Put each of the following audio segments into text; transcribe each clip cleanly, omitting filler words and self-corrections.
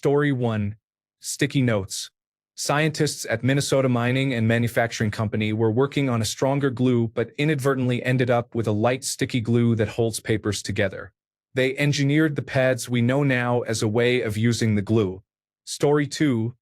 Story 1. Sticky Notes. Scientists at Minnesota Mining and Manufacturing Company were working on a stronger glue but inadvertently ended up with a light sticky glue that holds papers together. They engineered the pads we know now as a way of using the glue. Story 2.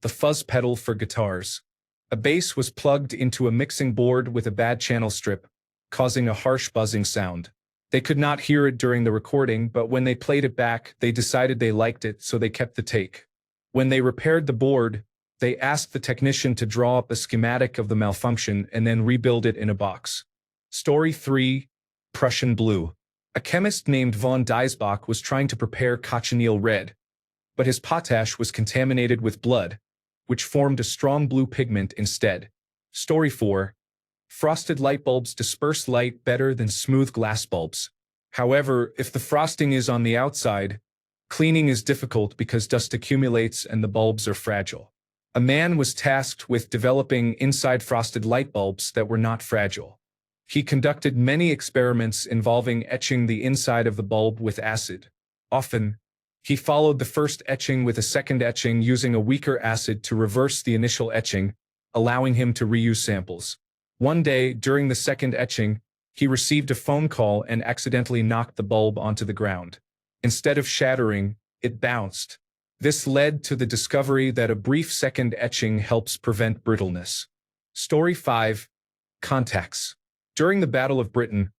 The fuzz pedal for guitars. A bass was plugged into a mixing board with a bad channel strip, causing a harsh buzzing sound. They could not hear it during the recording, but when they played it back, they decided they liked it, so they kept the take. When they repaired the board, they asked the technician to draw up a schematic of the malfunction and then rebuild it in a box. Story 3. Prussian Blue. A chemist named von Diesbach was trying to prepare cochineal red, but his potash was contaminated with blood, which formed a strong blue pigment instead. Story 4. Frosted light bulbs disperse light better than smooth glass bulbs. However, if the frosting is on the outside, cleaning is difficult because dust accumulates and the bulbs are fragile. A man was tasked with developing inside frosted light bulbs that were not fragile. He conducted many experiments involving etching the inside of the bulb with acid. Often, he followed the first etching with a second etching using a weaker acid to reverse the initial etching, allowing him to reuse samples. One day, during the second etching, he received a phone call and accidentally knocked the bulb onto the ground. Instead of shattering, it bounced. This led to the discovery that a brief second etching helps prevent brittleness. Story 5. Contacts. During the Battle of Britain,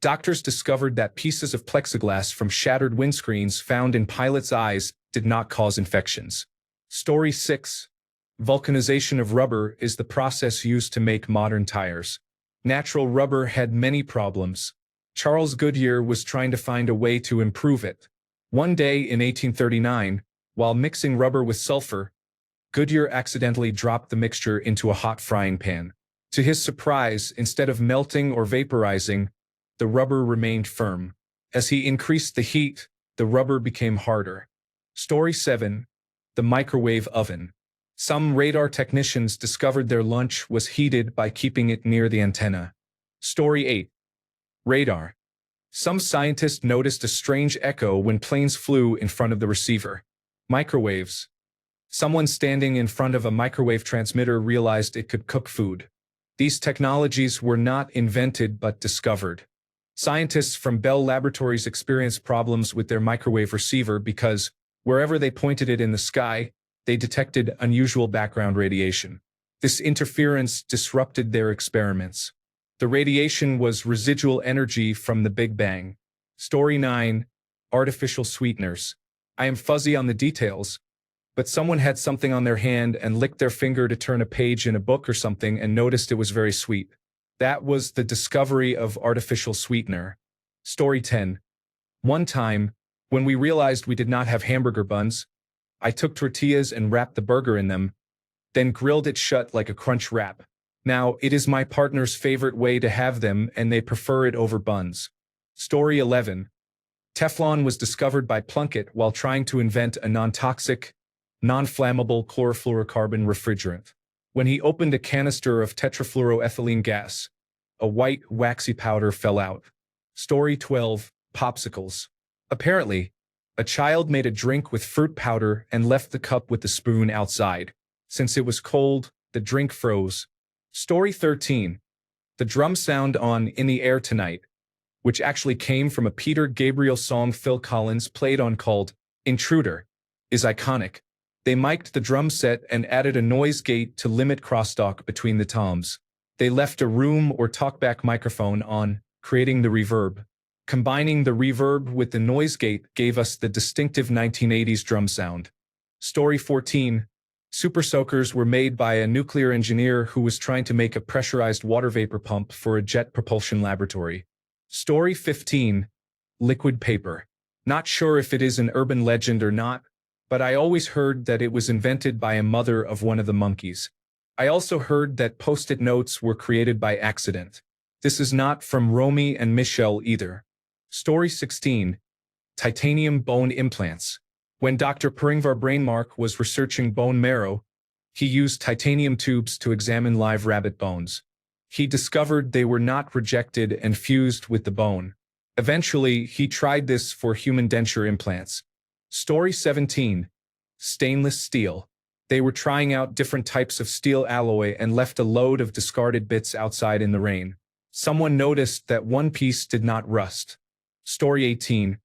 doctors discovered that pieces of plexiglass from shattered windscreens found in pilots' eyes did not cause infections. Story 6. Vulcanization of rubber is the process used to make modern tires. Natural rubber had many problems. Charles Goodyear was trying to find a way to improve it. One day in 1839, while mixing rubber with sulfur, Goodyear accidentally dropped the mixture into a hot frying pan. To his surprise, instead of melting or vaporizing, the rubber remained firm. As he increased the heat, the rubber became harder. Story 7. The microwave oven. Some radar technicians discovered their lunch was heated by keeping it near the antenna. Story 8. Radar. Some scientists noticed a strange echo when planes flew in front of the receiver. Microwaves. Someone standing in front of a microwave transmitter realized it could cook food. These technologies were not invented but discovered. Scientists from Bell Laboratories experienced problems with their microwave receiver because, wherever they pointed it in the sky, they detected unusual background radiation. This interference disrupted their experiments. The radiation was residual energy from the Big Bang. Story 9. Artificial sweeteners. I am fuzzy on the details, but someone had something on their hand and licked their finger to turn a page in a book or something and noticed it was very sweet. That was the discovery of artificial sweetener. Story 10. One time, when we realized we did not have hamburger buns, I took tortillas and wrapped the burger in them, then grilled it shut like a crunch wrap. Now, it is my partner's favorite way to have them and they prefer it over buns. Story 11. Teflon was discovered by Plunkett while trying to invent a non-toxic, non-flammable chlorofluorocarbon refrigerant. When he opened a canister of tetrafluoroethylene gas, a white, waxy powder fell out. Story 12. Popsicles. Apparently, a child made a drink with fruit powder and left the cup with the spoon outside. Since it was cold, the drink froze. Story 13. The drum sound on In the Air Tonight, which actually came from a Peter Gabriel song Phil Collins played on called Intruder, is iconic. They mic'd the drum set and added a noise gate to limit crosstalk between the toms. They left a room or talkback microphone on, creating the reverb. Combining the reverb with the noise gate gave us the distinctive 1980s drum sound. Story 14. Super soakers were made by a nuclear engineer who was trying to make a pressurized water vapor pump for a jet propulsion laboratory. Story 15. Liquid paper. Not sure if it is an urban legend or not, but I always heard that it was invented by a mother of one of the monkeys. I also heard that Post-it notes were created by accident. This is not from Romy and Michelle either. Story 16. Titanium bone implants. When Dr. Peringvar Brainmark was researching bone marrow, he used titanium tubes to examine live rabbit bones. He discovered they were not rejected and fused with the bone. Eventually, he tried this for human denture implants. Story 17. Stainless steel. They were trying out different types of steel alloy and left a load of discarded bits outside in the rain. Someone noticed that one piece did not rust. Story 18.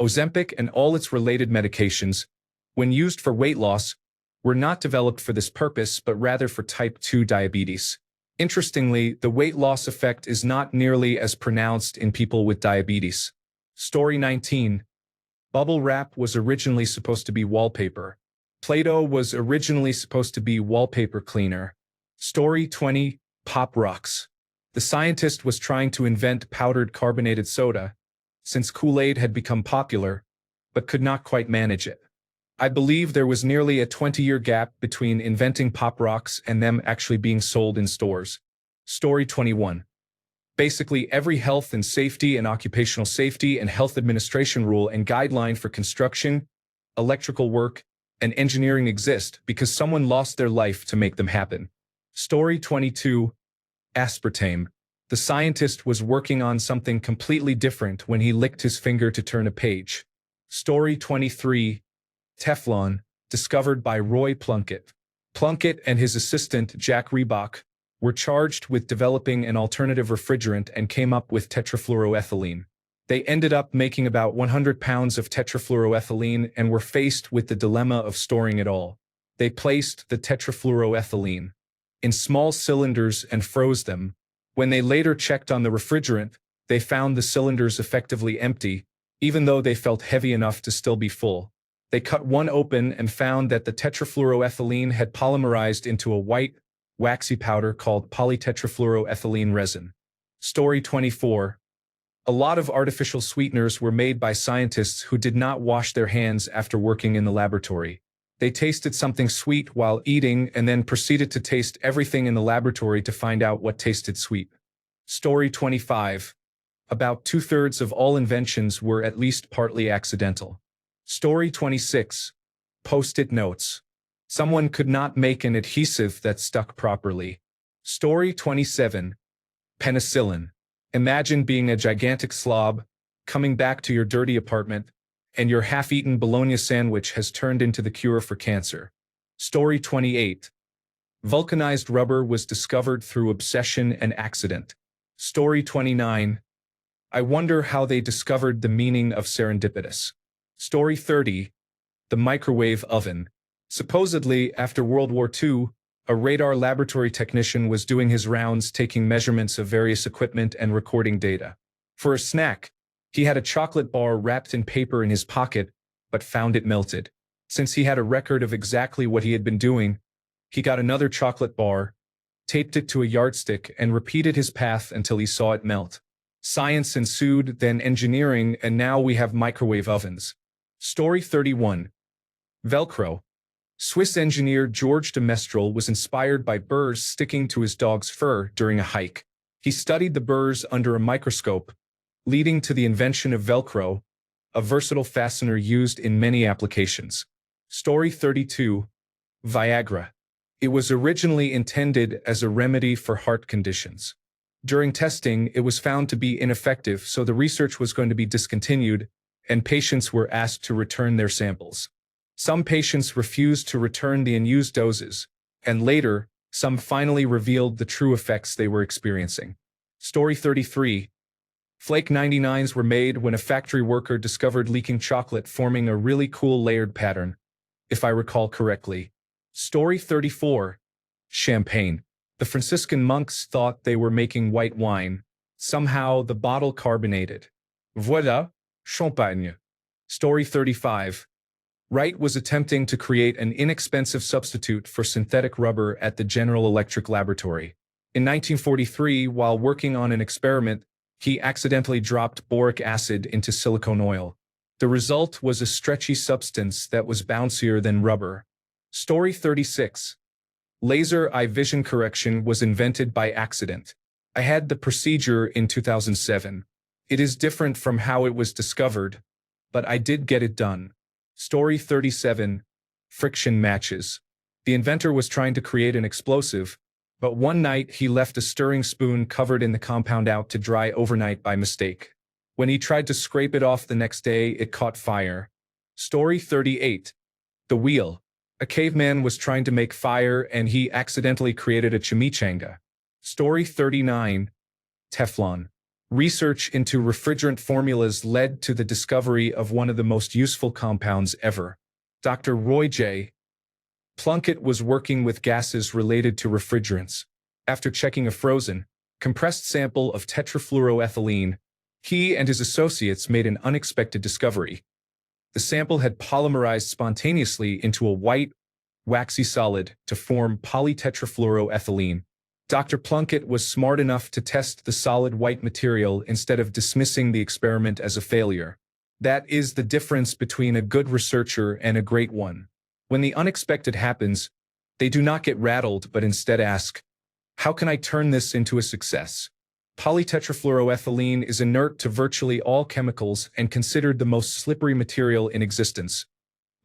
Ozempic and all its related medications, when used for weight loss, were not developed for this purpose but rather for type 2 diabetes. Interestingly, the weight loss effect is not nearly as pronounced in people with diabetes. Story 19. Bubble wrap was originally supposed to be wallpaper. Play-Doh was originally supposed to be wallpaper cleaner. Story 20. Pop rocks. The scientist was trying to invent powdered carbonated soda, since Kool-Aid had become popular, but could not quite manage it. I believe there was nearly a 20-year gap between inventing Pop Rocks and them actually being sold in stores. Story 21. Basically, every health and safety and occupational safety and health administration rule and guideline for construction, electrical work, and engineering exist because someone lost their life to make them happen. Story 22. Aspartame. The scientist was working on something completely different when he licked his finger to turn a page. Story 23. Teflon, discovered by Roy Plunkett. Plunkett and his assistant, Jack Reebok, were charged with developing an alternative refrigerant and came up with tetrafluoroethylene. They ended up making about 100 pounds of tetrafluoroethylene and were faced with the dilemma of storing it all. They placed the tetrafluoroethylene in small cylinders and froze them. When they later checked on the refrigerant, they found the cylinders effectively empty, even though they felt heavy enough to still be full. They cut one open and found that the tetrafluoroethylene had polymerized into a white, waxy powder called polytetrafluoroethylene resin. Story 24. A lot of artificial sweeteners were made by scientists who did not wash their hands after working in the laboratory. They tasted something sweet while eating and then proceeded to taste everything in the laboratory to find out what tasted sweet. Story 25. About 2/3 of all inventions were at least partly accidental. Story 26. Post-it notes. Someone could not make an adhesive that stuck properly. Story 27. Penicillin. Imagine being a gigantic slob, coming back to your dirty apartment, and your half-eaten bologna sandwich has turned into the cure for cancer. Story 28. Vulcanized rubber was discovered through obsession and accident. Story 29. I wonder how they discovered the meaning of serendipitous. Story 30. The microwave oven. Supposedly, after World War II, a radar laboratory technician was doing his rounds taking measurements of various equipment and recording data. For a snack, he had a chocolate bar wrapped in paper in his pocket, but found it melted. Since he had a record of exactly what he had been doing, he got another chocolate bar, taped it to a yardstick, and repeated his path until he saw it melt. Science ensued, then engineering, and now we have microwave ovens. Story 31. Velcro. Swiss engineer Georges de Mestral was inspired by burrs sticking to his dog's fur during a hike. He studied the burrs under a microscope, leading to the invention of Velcro, a versatile fastener used in many applications. Story 32. Viagra. It was originally intended as a remedy for heart conditions. During testing, it was found to be ineffective, so the research was going to be discontinued, and patients were asked to return their samples. Some patients refused to return the unused doses, and later, some finally revealed the true effects they were experiencing. Story 33. Flake 99s were made when a factory worker discovered leaking chocolate forming a really cool layered pattern, if I recall correctly. Story 34. Champagne. The Franciscan monks thought they were making white wine. Somehow, the bottle carbonated. Voilà, champagne. Story 35. Wright was attempting to create an inexpensive substitute for synthetic rubber at the General Electric Laboratory. In 1943, while working on an experiment, he accidentally dropped boric acid into silicone oil. The result was a stretchy substance that was bouncier than rubber. Story 36. Laser eye vision correction was invented by accident. I had the procedure in 2007. It is different from how it was discovered, but I did get it done. Story 37. Friction matches. The inventor was trying to create an explosive, but one night he left a stirring spoon covered in the compound out to dry overnight by mistake. When he tried to scrape it off the next day, it caught fire. Story 38. The wheel. A caveman was trying to make fire and he accidentally created a chimichanga. Story 39. Teflon. Research into refrigerant formulas led to the discovery of one of the most useful compounds ever. Dr. Roy J. Plunkett was working with gases related to refrigerants. After checking a frozen, compressed sample of tetrafluoroethylene, he and his associates made an unexpected discovery. The sample had polymerized spontaneously into a white, waxy solid to form polytetrafluoroethylene. Dr. Plunkett was smart enough to test the solid white material instead of dismissing the experiment as a failure. That is the difference between a good researcher and a great one. When the unexpected happens, they do not get rattled but instead ask, how can I turn this into a success? Polytetrafluoroethylene is inert to virtually all chemicals and considered the most slippery material in existence,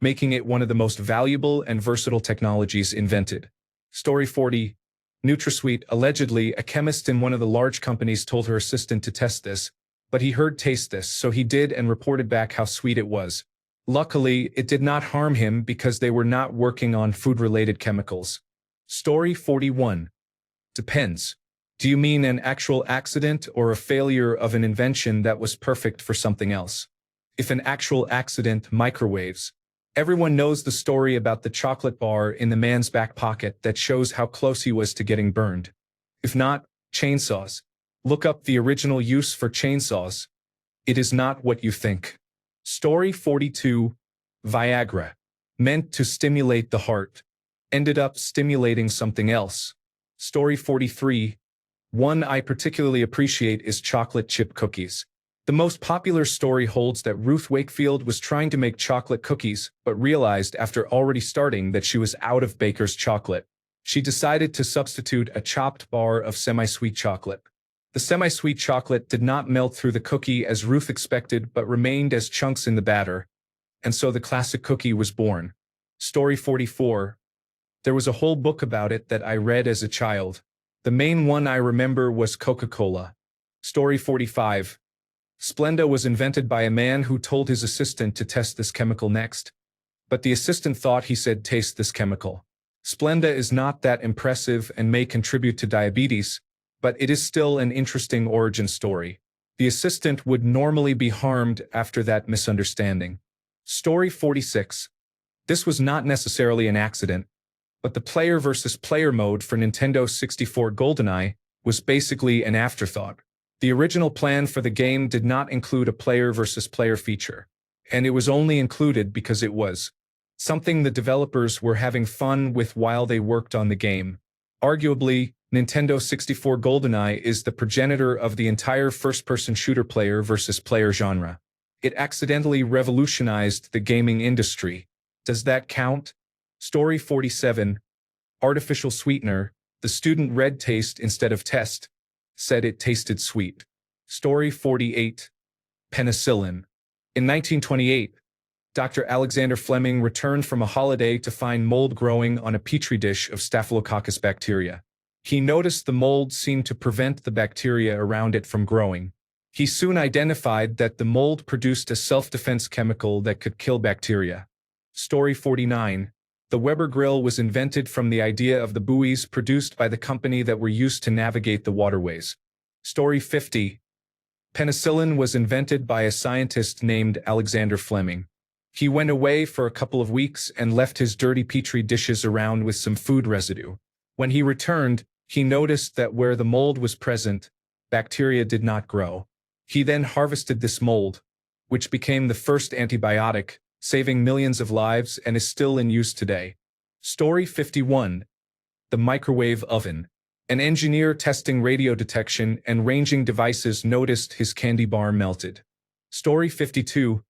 making it one of the most valuable and versatile technologies invented. Story 40. NutraSweet. Allegedly, a chemist in one of the large companies told her assistant to test this, but he heard taste this, so he did and reported back how sweet it was. Luckily, it did not harm him because they were not working on food-related chemicals. Story 41. Depends. Do you mean an actual accident or a failure of an invention that was perfect for something else? If an actual accident, microwaves. Everyone knows the story about the chocolate bar in the man's back pocket that shows how close he was to getting burned. If not, chainsaws. Look up the original use for chainsaws. It is not what you think. Story 42. Viagra. Meant to stimulate the heart. Ended up stimulating something else. Story 43. One I particularly appreciate is chocolate chip cookies. The most popular story holds that Ruth Wakefield was trying to make chocolate cookies, but realized after already starting that she was out of baker's chocolate. She decided to substitute a chopped bar of semi-sweet chocolate. The semi-sweet chocolate did not melt through the cookie as Ruth expected but remained as chunks in the batter, and so the classic cookie was born. Story 44. There was a whole book about it that I read as a child. The main one I remember was Coca-Cola. Story 45. Splenda was invented by a man who told his assistant to test this chemical next. But the assistant thought he said taste this chemical. Splenda is not that impressive and may contribute to diabetes, but it is still an interesting origin story. The assistant would normally be harmed after that misunderstanding. Story 46. This was not necessarily an accident, but the player versus player mode for Nintendo 64 GoldenEye was basically an afterthought. The original plan for the game did not include a player versus player feature, and it was only included because it was something the developers were having fun with while they worked on the game. Arguably, Nintendo 64 GoldenEye is the progenitor of the entire first-person shooter player versus player genre. It accidentally revolutionized the gaming industry. Does that count? Story 47. Artificial sweetener. The student read taste instead of test. Said it tasted sweet. Story 48. Penicillin. In 1928, Dr. Alexander Fleming returned from a holiday to find mold growing on a petri dish of Staphylococcus bacteria. He noticed the mold seemed to prevent the bacteria around it from growing. He soon identified that the mold produced a self-defense chemical that could kill bacteria. Story 49. The Weber grill was invented from the idea of the buoys produced by the company that were used to navigate the waterways. Story 50. Penicillin was invented by a scientist named Alexander Fleming. He went away for a couple of weeks and left his dirty petri dishes around with some food residue. When he returned, he noticed that where the mold was present, bacteria did not grow. He then harvested this mold, which became the first antibiotic, saving millions of lives and is still in use today. Story 51. The microwave oven. An engineer testing radio detection and ranging devices noticed his candy bar melted. Story 52.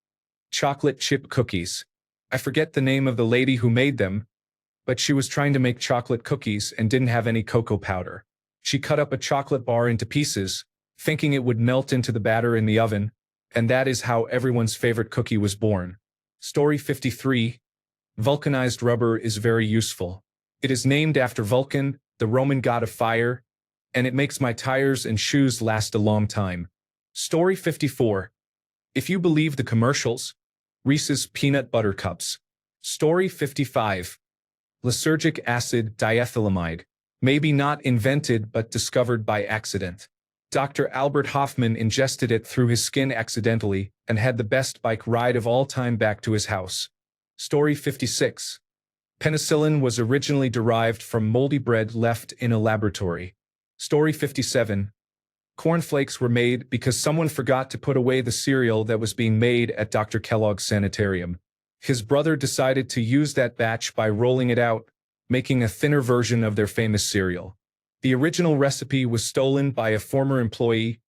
Chocolate chip cookies. I forget the name of the lady who made them, but she was trying to make chocolate cookies and didn't have any cocoa powder. She cut up a chocolate bar into pieces, thinking it would melt into the batter in the oven, and that is how everyone's favorite cookie was born. Story 53. Vulcanized rubber is very useful. It is named after Vulcan, the Roman god of fire, and it makes my tires and shoes last a long time. Story 54. If you believe the commercials, Reese's Peanut Butter Cups. Story 55. Lysergic acid diethylamide. Maybe not invented but discovered by accident. Dr. Albert Hoffman ingested it through his skin accidentally and had the best bike ride of all time back to his house. Story 56. Penicillin was originally derived from moldy bread left in a laboratory. Story 57. Cornflakes were made because someone forgot to put away the cereal that was being made at Dr. Kellogg's sanitarium. His brother decided to use that batch by rolling it out, making a thinner version of their famous cereal. The original recipe was stolen by a former employee,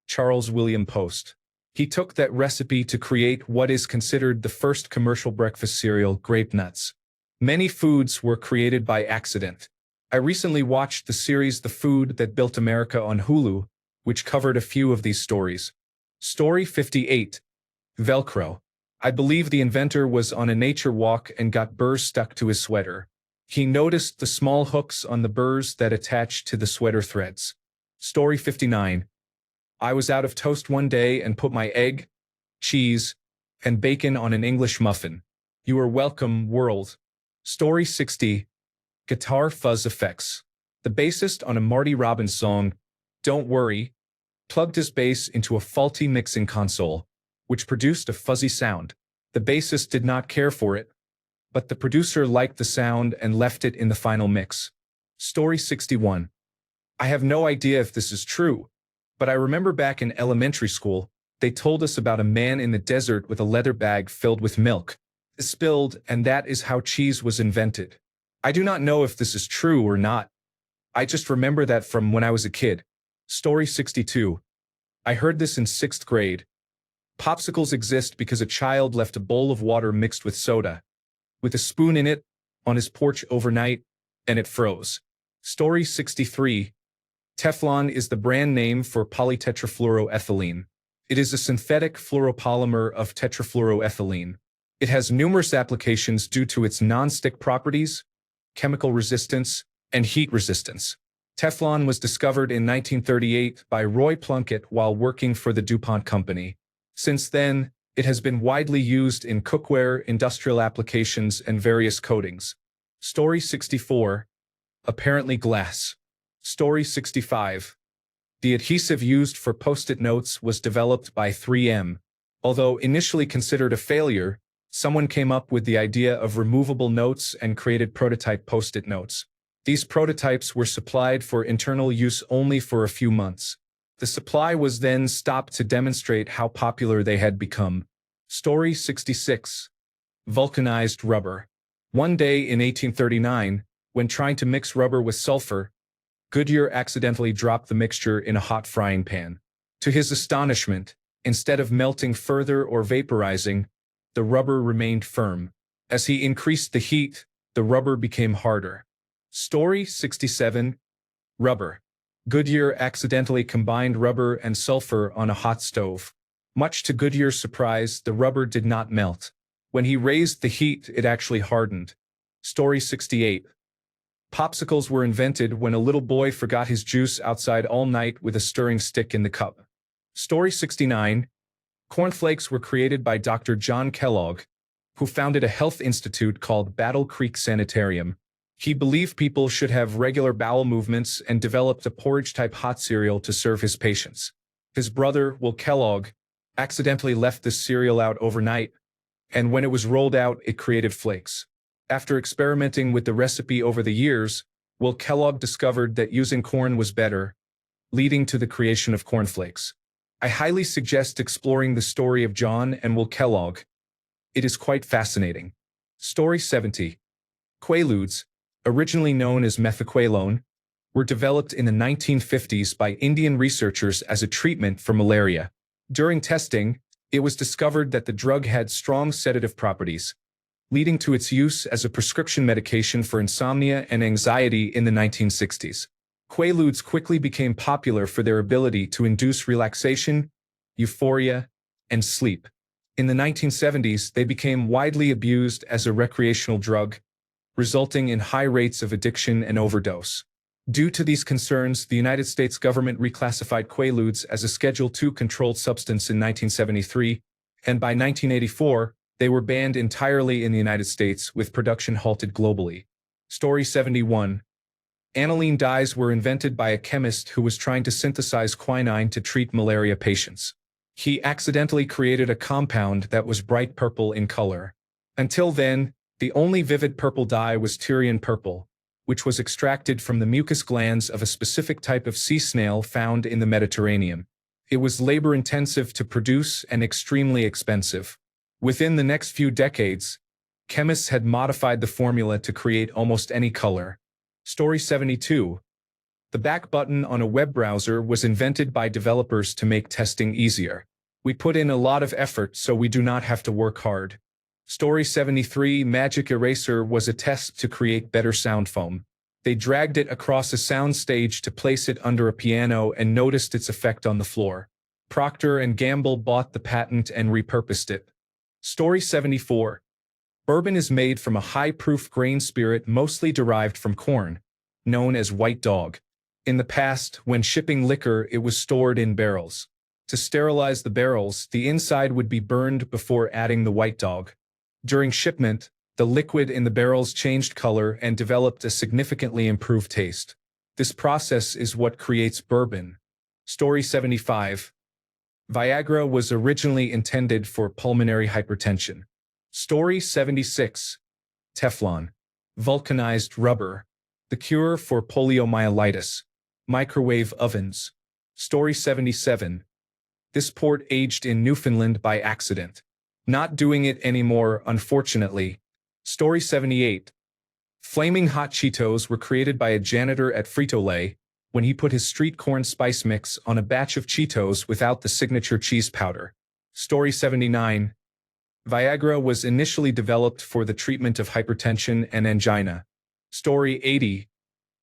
Charles William Post. He took that recipe to create what is considered the first commercial breakfast cereal, Grape Nuts. Many foods were created by accident. I recently watched the series The Food That Built America on Hulu, which covered a few of these stories. Story 58. Velcro. I believe the inventor was on a nature walk and got burrs stuck to his sweater. He noticed the small hooks on the burrs that attached to the sweater threads. Story 59. I was out of toast one day and put my egg, cheese, and bacon on an English muffin. You are welcome, world. Story 60. Guitar fuzz effects. The bassist on a Marty Robbins song, Don't Worry, plugged his bass into a faulty mixing console, which produced a fuzzy sound. The bassist did not care for it, but the producer liked the sound and left it in the final mix. Story 61. I have no idea if this is true, but I remember back in elementary school, they told us about a man in the desert with a leather bag filled with milk. It spilled, and that is how cheese was invented. I do not know if this is true or not. I just remember that from when I was a kid. Story 62. I heard this in 6th grade. Popsicles exist because a child left a bowl of water mixed with soda, with a spoon in it, on his porch overnight, and it froze. Story 63. Teflon is the brand name for polytetrafluoroethylene. It is a synthetic fluoropolymer of tetrafluoroethylene. It has numerous applications due to its non-stick properties, chemical resistance, and heat resistance. Teflon was discovered in 1938 by Roy Plunkett while working for the DuPont Company. Since then, it has been widely used in cookware, industrial applications, and various coatings. Story 64. Apparently glass. Story 65. The adhesive used for Post-it notes was developed by 3M. Although initially considered a failure, someone came up with the idea of removable notes and created prototype Post-it notes. These prototypes were supplied for internal use only for a few months. The supply was then stopped to demonstrate how popular they had become. Story 66. Vulcanized rubber. One day in 1839, when trying to mix rubber with sulfur, Goodyear accidentally dropped the mixture in a hot frying pan. To his astonishment, instead of melting further or vaporizing, the rubber remained firm. As he increased the heat, the rubber became harder. Story 67. Rubber. Goodyear accidentally combined rubber and sulfur on a hot stove. Much to Goodyear's surprise, the rubber did not melt. When he raised the heat, it actually hardened. Story 68. Popsicles were invented when a little boy forgot his juice outside all night with a stirring stick in the cup. Story 69. Cornflakes were created by Dr. John Kellogg, who founded a health institute called Battle Creek Sanitarium. He believed people should have regular bowel movements and developed a porridge-type hot cereal to serve his patients. His brother, Will Kellogg, accidentally left this cereal out overnight, and when it was rolled out, it created flakes. After experimenting with the recipe over the years, Will Kellogg discovered that using corn was better, leading to the creation of cornflakes. I highly suggest exploring the story of John and Will Kellogg. It is quite fascinating. Story 70. Quaaludes, originally known as methaqualone, were developed in the 1950s by Indian researchers as a treatment for malaria. During testing, it was discovered that the drug had strong sedative properties, leading to its use as a prescription medication for insomnia and anxiety in the 1960s. Quaaludes quickly became popular for their ability to induce relaxation, euphoria, and sleep. In the 1970s, they became widely abused as a recreational drug, resulting in high rates of addiction and overdose. Due to these concerns, the United States government reclassified Quaaludes as a Schedule II controlled substance in 1973, and by 1984, They were banned entirely in the United States, with production halted globally. Story 71. Aniline dyes were invented by a chemist who was trying to synthesize quinine to treat malaria patients. He accidentally created a compound that was bright purple in color. Until then, the only vivid purple dye was Tyrian purple, which was extracted from the mucus glands of a specific type of sea snail found in the Mediterranean. It was labor-intensive to produce and extremely expensive. Within the next few decades, chemists had modified the formula to create almost any color. Story 72. The back button on a web browser was invented by developers to make testing easier. We put in a lot of effort so we do not have to work hard. Story 73. Magic Eraser was a test to create better sound foam. They dragged it across a sound stage to place it under a piano and noticed its effect on the floor. Procter & Gamble bought the patent and repurposed it. Story 74. Bourbon is made from a high-proof grain spirit mostly derived from corn, known as White Dog. In the past, when shipping liquor, it was stored in barrels. To sterilize the barrels, the inside would be burned before adding the White Dog. During shipment, the liquid in the barrels changed color and developed a significantly improved taste. This process is what creates bourbon. Story 75. Viagra was originally intended for pulmonary hypertension. Story 76. Teflon. Vulcanized rubber. The cure for poliomyelitis. Microwave ovens. Story 77. This port aged in Newfoundland by accident. Not doing it anymore, unfortunately. Story 78. Flaming hot Cheetos were created by a janitor at Frito-Lay when he put his street corn spice mix on a batch of Cheetos without the signature cheese powder. Story 79. Viagra was initially developed for the treatment of hypertension and angina. Story 80.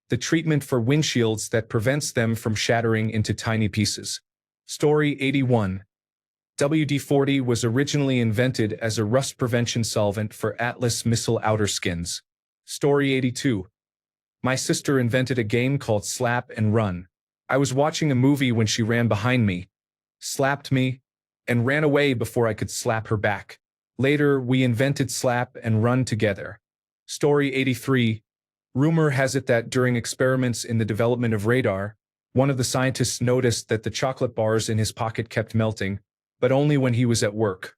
The treatment for windshields that prevents them from shattering into tiny pieces. Story 81. WD-40 was originally invented as a rust prevention solvent for Atlas missile outer skins. Story 82. My sister invented a game called Slap and Run. I was watching a movie when she ran behind me, slapped me, and ran away before I could slap her back. Later, we invented Slap and Run together. Story 83. Rumor has it that during experiments in the development of radar, one of the scientists noticed that the chocolate bars in his pocket kept melting, but only when he was at work.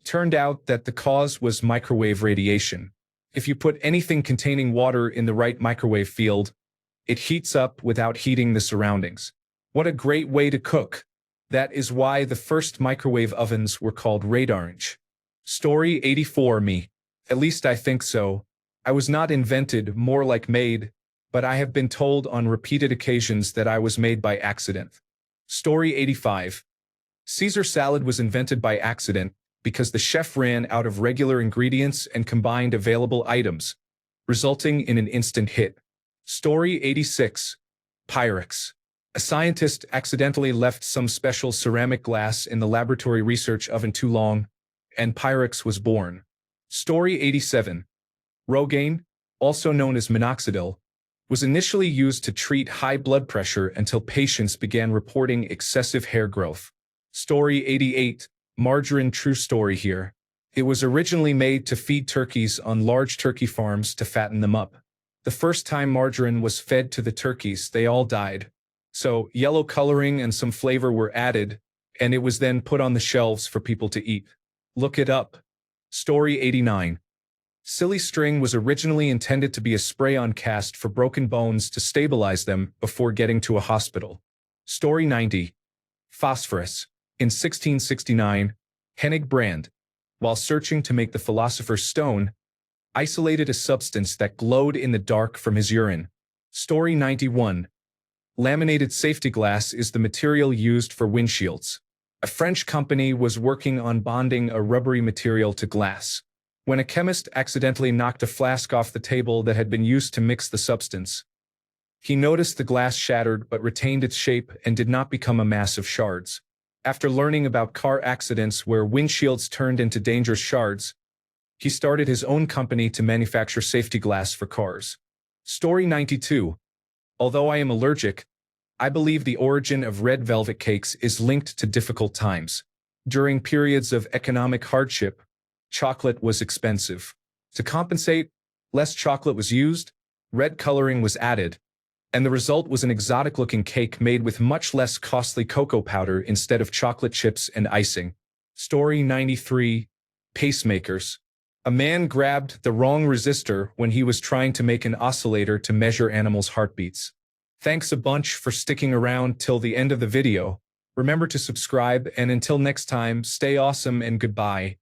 Turned out that the cause was microwave radiation. If you put anything containing water in the right microwave field, it heats up without heating the surroundings. What a great way to cook! That is why the first microwave ovens were called Radarange. Story 84. Me. At least I think so. I was not invented, more like made, but I have been told on repeated occasions that I was made by accident. Story 85. Caesar salad was invented by accident because the chef ran out of regular ingredients and combined available items, resulting in an instant hit. Story 86. Pyrex. A scientist accidentally left some special ceramic glass in the laboratory research oven too long, and Pyrex was born. Story 87. Rogaine, also known as minoxidil, was initially used to treat high blood pressure until patients began reporting excessive hair growth. Story 88. Margarine. True story here. It was originally made to feed turkeys on large turkey farms to fatten them up. The first time margarine was fed to the turkeys, they all died. So, yellow coloring and some flavor were added, and it was then put on the shelves for people to eat. Look it up. Story 89. Silly string was originally intended to be a spray-on cast for broken bones to stabilize them before getting to a hospital. Story 90. Phosphorus. In 1669, Hennig Brand, while searching to make the Philosopher's Stone, isolated a substance that glowed in the dark from his urine. Story 91. Laminated safety glass is the material used for windshields. A French company was working on bonding a rubbery material to glass. When a chemist accidentally knocked a flask off the table that had been used to mix the substance, he noticed the glass shattered but retained its shape and did not become a mass of shards. After learning about car accidents where windshields turned into dangerous shards, he started his own company to manufacture safety glass for cars. Story 92. Although I am allergic, I believe the origin of red velvet cakes is linked to difficult times. During periods of economic hardship, chocolate was expensive. To compensate, less chocolate was used, red coloring was added, and the result was an exotic-looking cake made with much less costly cocoa powder instead of chocolate chips and icing. Story 93. Pacemakers. A man grabbed the wrong resistor when he was trying to make an oscillator to measure animals' heartbeats. Thanks a bunch for sticking around till the end of the video. Remember to subscribe, and until next time, stay awesome and goodbye.